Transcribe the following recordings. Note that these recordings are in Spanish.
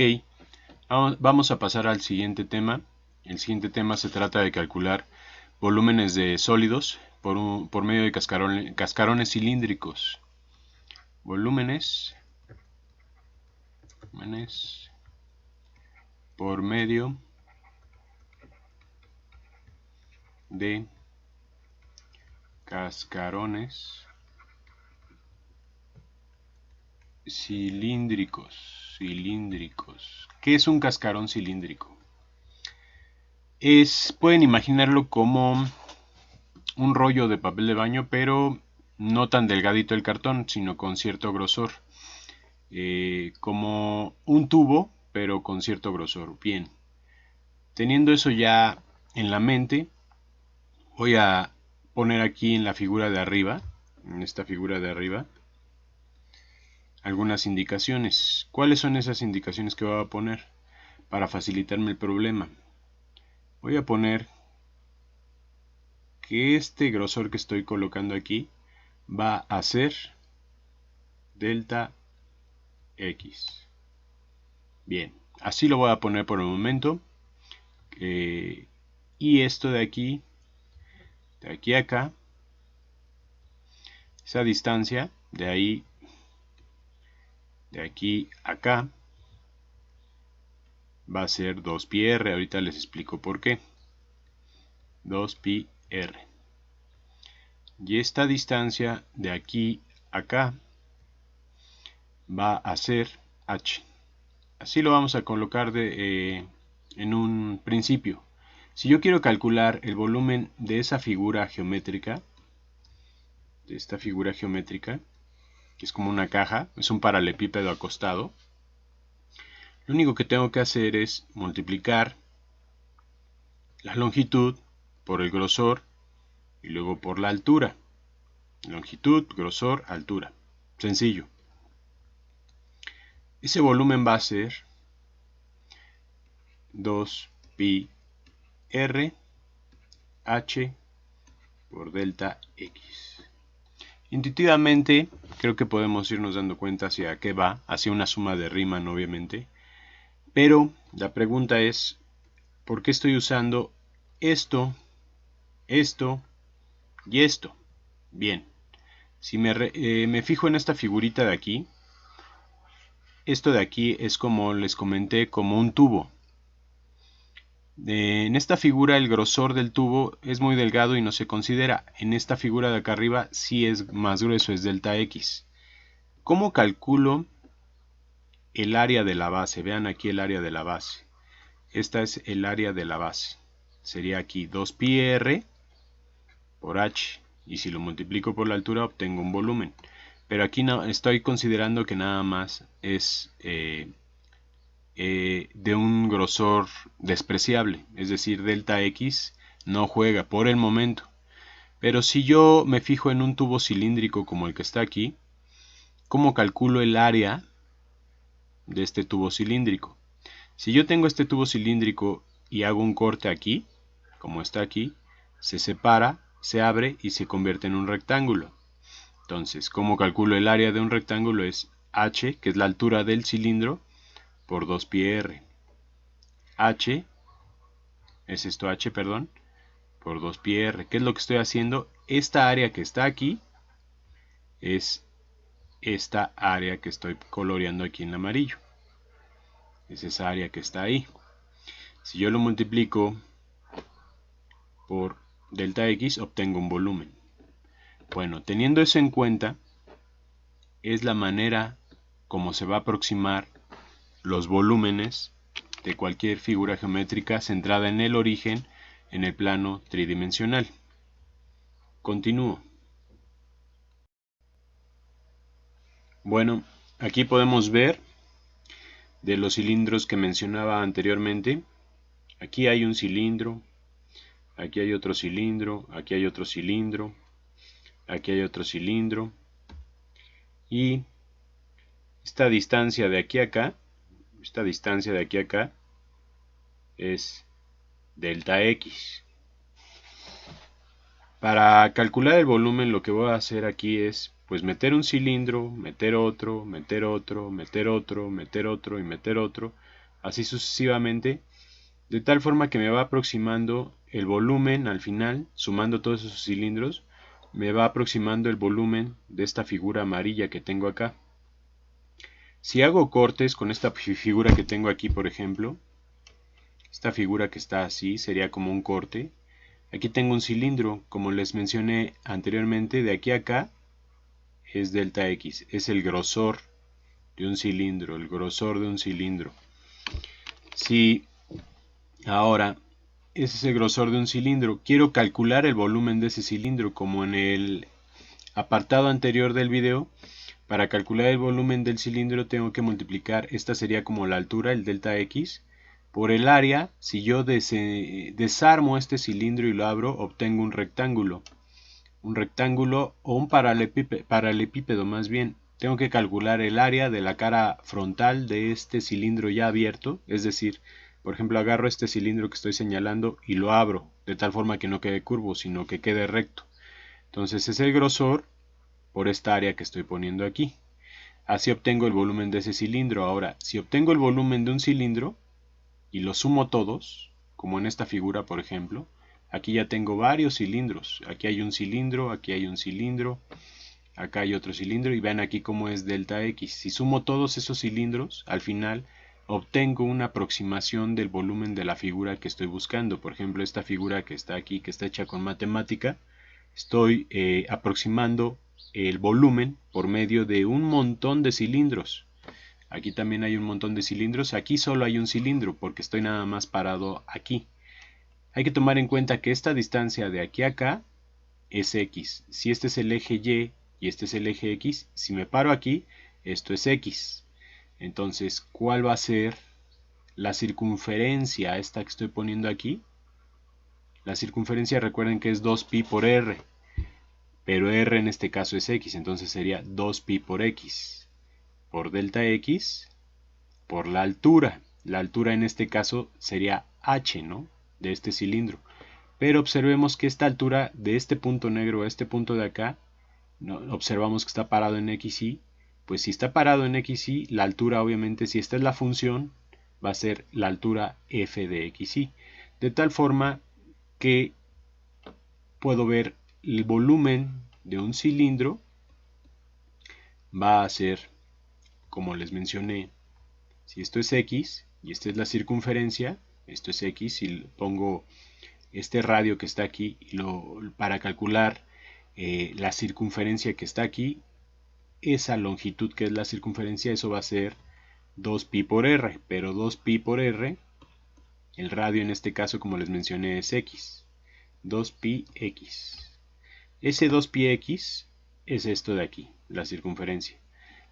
Ok, vamos a pasar al siguiente tema. El siguiente tema se trata de calcular volúmenes de sólidos por medio de cascarones cilíndricos. Volúmenes por medio de cascarones cilíndricos. ¿Qué es un cascarón cilíndrico? Pueden imaginarlo como un rollo de papel de baño, pero no tan delgadito el cartón, sino con cierto grosor. Como un tubo, pero con cierto grosor. Bien, teniendo eso ya en la mente, voy a poner aquí en la figura de arriba, en esta figura de arriba, algunas indicaciones. ¿Cuáles son esas indicaciones que voy a poner para facilitarme el problema? Voy a poner que este grosor que estoy colocando aquí va a ser delta X. Bien, así lo voy a poner por el momento. Y esto de aquí a acá, esa distancia de ahí, de aquí a acá, va a ser 2πr. Ahorita les explico por qué. 2πr. Y esta distancia de aquí a acá va a ser h. Así lo vamos a colocar en un principio. Si yo quiero calcular el volumen de esa figura geométrica, de esta figura geométrica, que es como una caja, es un paralelepípedo acostado, lo único que tengo que hacer es multiplicar la longitud por el grosor y luego por la altura. Longitud, grosor, altura. Sencillo. Ese volumen va a ser 2πr h por delta x. Intuitivamente creo que podemos irnos dando cuenta hacia qué va, hacia una suma de Riemann obviamente, pero la pregunta es, ¿por qué estoy usando esto, esto y esto? Bien, si me fijo en esta figurita de aquí, esto de aquí es, como les comenté, como un tubo. En esta figura el grosor del tubo es muy delgado y no se considera. En esta figura de acá arriba sí es más grueso, es delta X. ¿Cómo calculo el área de la base? Vean aquí el área de la base. Esta es el área de la base. Sería aquí 2πr por h. Y si lo multiplico por la altura obtengo un volumen. Pero aquí no, estoy considerando que nada más es de un grosor despreciable. Es decir, delta X no juega por el momento. Pero si yo me fijo en un tubo cilíndrico como el que está aquí, ¿cómo calculo el área de este tubo cilíndrico? Si yo tengo este tubo cilíndrico y hago un corte aquí, como está aquí, se separa, se abre y se convierte en un rectángulo. Entonces, ¿cómo calculo el área de un rectángulo? Es h, que es la altura del cilindro, por 2πr. h, es esto h, perdón, por 2πr. ¿Qué es lo que estoy haciendo? Esta área que está aquí es esta área que estoy coloreando aquí en amarillo. Es esa área que está ahí. Si yo lo multiplico por delta X, obtengo un volumen. Bueno, teniendo eso en cuenta, es la manera como se va a aproximar los volúmenes de cualquier figura geométrica centrada en el origen en el plano tridimensional. Continúo. Bueno, aquí podemos ver de los cilindros que mencionaba anteriormente. Aquí hay un cilindro, aquí hay otro cilindro, aquí hay otro cilindro, aquí hay otro cilindro, y esta distancia de aquí a acá, es delta X. Para calcular el volumen, lo que voy a hacer aquí es pues meter un cilindro, meter otro, meter otro, meter otro, meter otro y meter otro, así sucesivamente, de tal forma que me va aproximando el volumen al final, sumando todos esos cilindros, me va aproximando el volumen de esta figura amarilla que tengo acá. Si hago cortes con esta figura que tengo aquí, por ejemplo, esta figura que está así sería como un corte. Aquí tengo un cilindro, como les mencioné anteriormente, de aquí a acá es delta X, es el grosor de un cilindro, el grosor de un cilindro. Si ahora ese es el grosor de un cilindro, quiero calcular el volumen de ese cilindro, como en el apartado anterior del video. Para calcular el volumen del cilindro tengo que multiplicar, esta sería como la altura, el delta X, por el área. Si yo desarmo este cilindro y lo abro, obtengo un rectángulo o un paralelepípedo más bien. Tengo que calcular el área de la cara frontal de este cilindro ya abierto, es decir, por ejemplo, agarro este cilindro que estoy señalando y lo abro, de tal forma que no quede curvo, sino que quede recto. Entonces es el grosor por esta área que estoy poniendo aquí. Así obtengo el volumen de ese cilindro. Ahora, si obtengo el volumen de un cilindro y los sumo todos, como en esta figura por ejemplo, aquí ya tengo varios cilindros. Aquí hay un cilindro, aquí hay un cilindro, acá hay otro cilindro y vean aquí cómo es delta X. Si sumo todos esos cilindros, al final obtengo una aproximación del volumen de la figura que estoy buscando. Por ejemplo, esta figura que está aquí, que está hecha con matemática, estoy aproximando el volumen por medio de un montón de cilindros. Aquí también hay un montón de cilindros. Aquí solo hay un cilindro porque estoy nada más parado aquí. Hay que tomar en cuenta que esta distancia de aquí a acá es X. Si este es el eje Y y este es el eje X, si me paro aquí, esto es X. Entonces, ¿cuál va a ser la circunferencia esta que estoy poniendo aquí? La circunferencia, recuerden que es 2pi por r. Pero r en este caso es x, entonces sería 2pi por x, por delta x, por la altura. La altura en este caso sería h, ¿no? De este cilindro. Pero observemos que esta altura de este punto negro a este punto de acá, ¿no? Observamos que está parado en xy. Pues si está parado en xy, la altura obviamente, si esta es la función, va a ser la altura f de xy. De tal forma que puedo ver el volumen de un cilindro va a ser, como les mencioné, si esto es x y esta es la circunferencia, esto es x, y pongo este radio que está aquí para calcular la circunferencia que está aquí, esa longitud que es la circunferencia, eso va a ser 2pi por r, pero 2pi por r, el radio en este caso como les mencioné es x, 2pi x. Ese 2πx es esto de aquí, la circunferencia.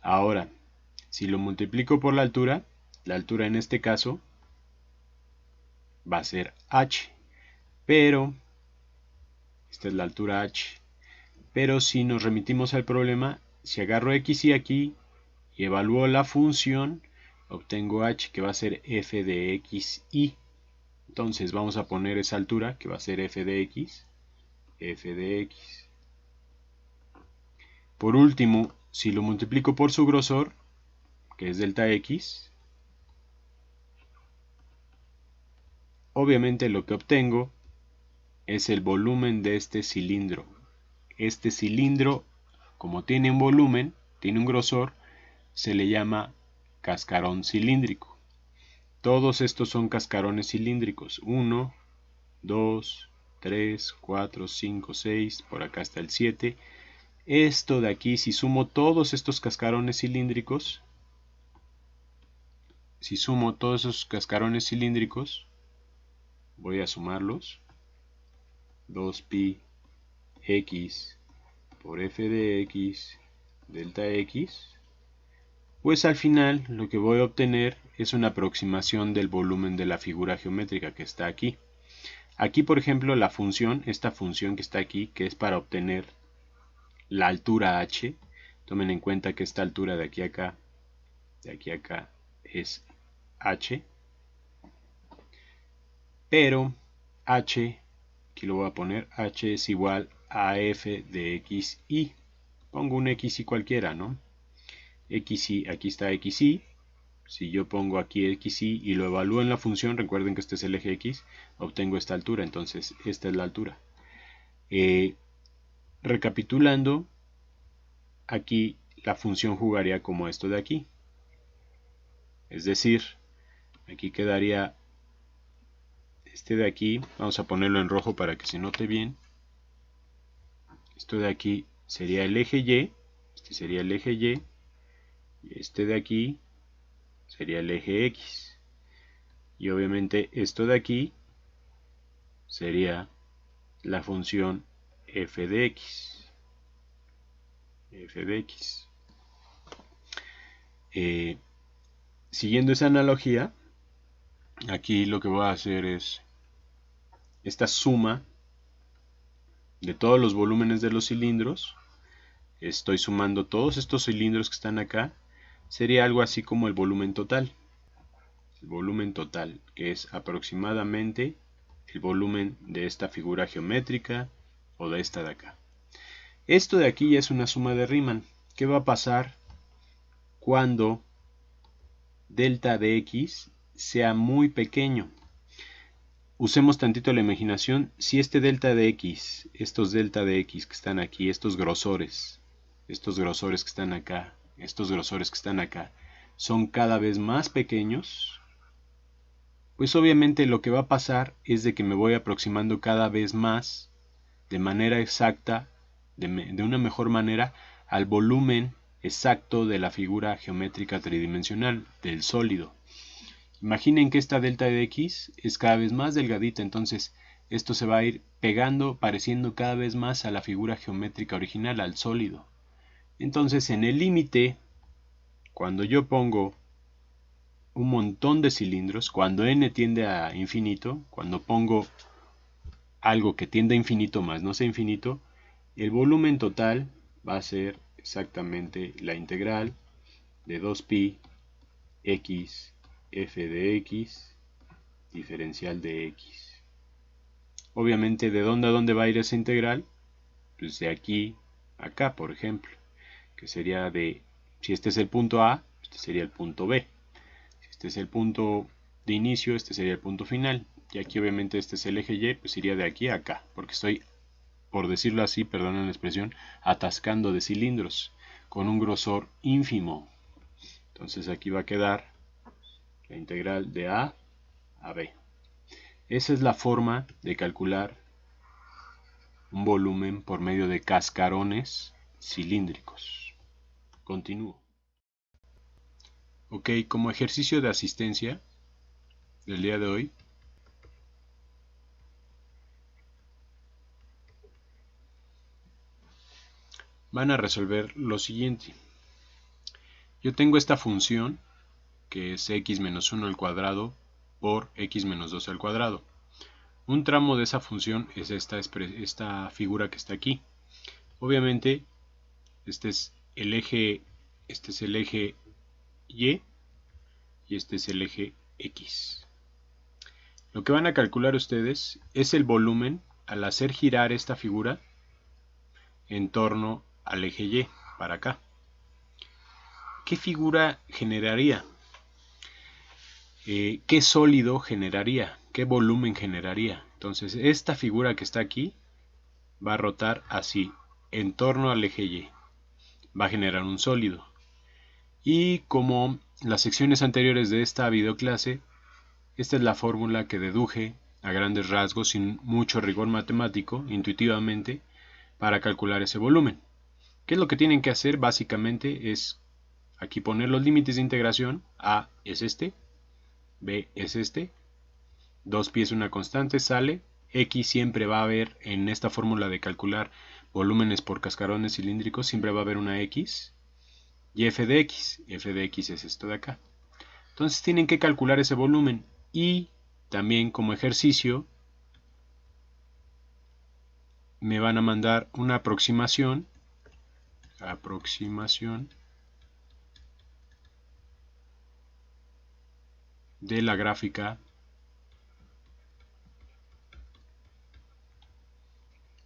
Ahora, si lo multiplico por la altura en este caso va a ser h, pero esta es la altura h. Pero si nos remitimos al problema, si agarro x y aquí y evalúo la función, obtengo h que va a ser f de x y. Entonces vamos a poner esa altura que va a ser f de x, f de x. Por último, si lo multiplico por su grosor, que es delta x, obviamente lo que obtengo es el volumen de este cilindro. Este cilindro, como tiene un volumen, tiene un grosor, se le llama cascarón cilíndrico. Todos estos son cascarones cilíndricos. 1, 2, 3, 4, 5, 6, por acá está el 7. Esto de aquí, si sumo todos estos cascarones cilíndricos, voy a sumarlos. 2pi x por f de x delta x, pues al final lo que voy a obtener es una aproximación del volumen de la figura geométrica que está aquí. Aquí, por ejemplo, la función, esta función que está aquí, que es para obtener la altura h, tomen en cuenta que esta altura de aquí a acá es h, pero h, aquí lo voy a poner, h es igual a f de xy. pongo un XY cualquiera, ¿no? XY, aquí está XY. Si yo pongo aquí XY y lo evalúo en la función, recuerden que este es el eje X, obtengo esta altura, entonces esta es la altura. Recapitulando, aquí la función jugaría como esto de aquí. Es decir, aquí quedaría este de aquí, vamos a ponerlo en rojo para que se note bien. Esto de aquí sería el eje Y, este sería el eje Y, y este de aquí sería el eje X. Y obviamente esto de aquí sería la función f de x. Siguiendo esa analogía, aquí lo que voy a hacer es esta suma de todos los volúmenes de los cilindros. Estoy sumando todos estos cilindros que están acá. Sería algo así como el volumen total. El volumen total, que es aproximadamente el volumen de esta figura geométrica o de esta de acá. Esto de aquí ya es una suma de Riemann. ¿Qué va a pasar cuando delta de x sea muy pequeño? Usemos tantito la imaginación. Si este delta de x, estos delta de x que están aquí, estos grosores que están acá, estos grosores que están acá, son cada vez más pequeños, pues obviamente lo que va a pasar es de que me voy aproximando cada vez más, de manera exacta, de una mejor manera, al volumen exacto de la figura geométrica tridimensional, del sólido. Imaginen que esta delta de x es cada vez más delgadita, entonces esto se va a ir pegando, pareciendo cada vez más a la figura geométrica original, al sólido. Entonces en el límite, cuando yo pongo un montón de cilindros, cuando n tiende a infinito, cuando pongo algo que tiende a infinito más no sea infinito, el volumen total va a ser exactamente la integral de 2pi x f de x diferencial de x. Obviamente, ¿de dónde a dónde va a ir esa integral? Pues de aquí a acá, por ejemplo, que sería de, si este es el punto A, este sería el punto B. Si este es el punto de inicio, este sería el punto final. Y aquí obviamente este es el eje Y, pues iría de aquí a acá, porque estoy, por decirlo así, perdonen la expresión, atascando de cilindros con un grosor ínfimo. Entonces aquí va a quedar la integral de A a B. Esa es la forma de calcular un volumen por medio de cascarones cilíndricos. Continúo. Ok, como ejercicio de asistencia del día de hoy, van a resolver lo siguiente. Yo tengo esta función que es x menos 1 al cuadrado por x menos 2 al cuadrado. Un tramo de esa función es esta figura que está aquí. Obviamente, este es el eje Y y este es el eje X. Lo que van a calcular ustedes es el volumen al hacer girar esta figura en torno al eje Y, para acá. ¿Qué figura generaría? ¿Qué sólido generaría? ¿Qué volumen generaría? Entonces, esta figura que está aquí va a rotar así, en torno al eje Y. Va a generar un sólido. Y como las secciones anteriores de esta videoclase, esta es la fórmula que deduje a grandes rasgos, sin mucho rigor matemático, intuitivamente, para calcular ese volumen. ¿Qué es lo que tienen que hacer? Básicamente es aquí poner los límites de integración. A es este, B es este, 2pi es una constante, sale, X siempre va a haber en esta fórmula de calcular volúmenes por cascarones cilíndricos, siempre va a haber una X, y f de x es esto de acá. Entonces tienen que calcular ese volumen y también como ejercicio me van a mandar una aproximación de la gráfica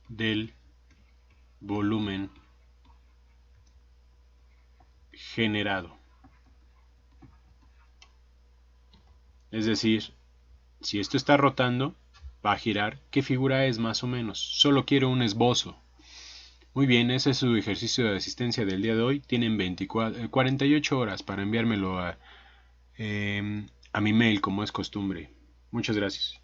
del volumen generado. Es decir, si esto está rotando, va a girar. ¿Qué figura es más o menos? Solo quiero un esbozo. Muy bien, ese es su ejercicio de asistencia del día de hoy. Tienen 48 horas para enviármelo a mi mail como es costumbre. Muchas gracias.